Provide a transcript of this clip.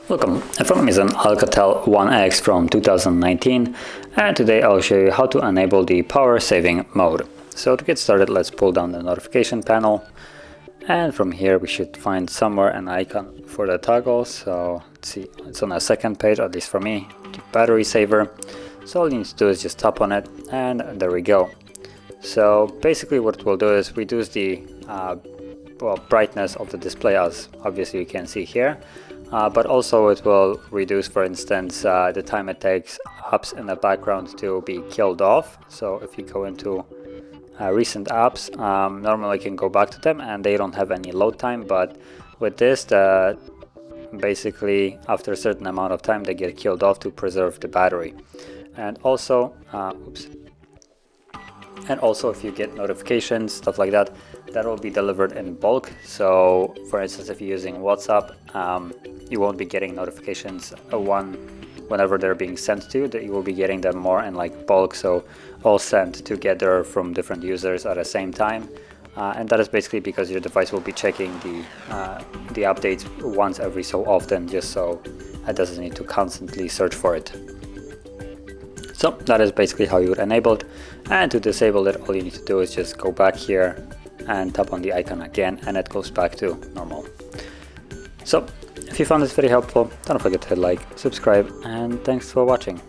Welcome, in front of me is an Alcatel 1X from 2019, and today I'll show you how to enable the power saving mode. So to get started, let's pull down the notification panel, and from here we should find somewhere an icon for the toggle. So let's see, it's on the second page, at least for me, the battery saver. So all you need to do is just tap on it, and there we go. So basically what we'll do is reduce the brightness of the display, as obviously you can see here. But also it will reduce, for instance, the time it takes apps in the background to be killed off. So if you go into recent apps, normally you can go back to them and they don't have any load time, but with this, basically after a certain amount of time they get killed off to preserve the battery. And also, if you get notifications, stuff like that, that will be delivered in bulk. So for instance, if you're using WhatsApp, you won't be getting notifications whenever they're being sent to you, that you will be getting them more in like bulk, so all sent together from different users at the same time. And that is basically because your device will be checking the updates once every so often, just so it doesn't need to constantly search for it. So that is basically how you would enable it. And to disable it, all you need to do is just go back here and tap on the icon again, and it goes back to normal. So if you found this very helpful, don't forget to hit like, subscribe, and thanks for watching.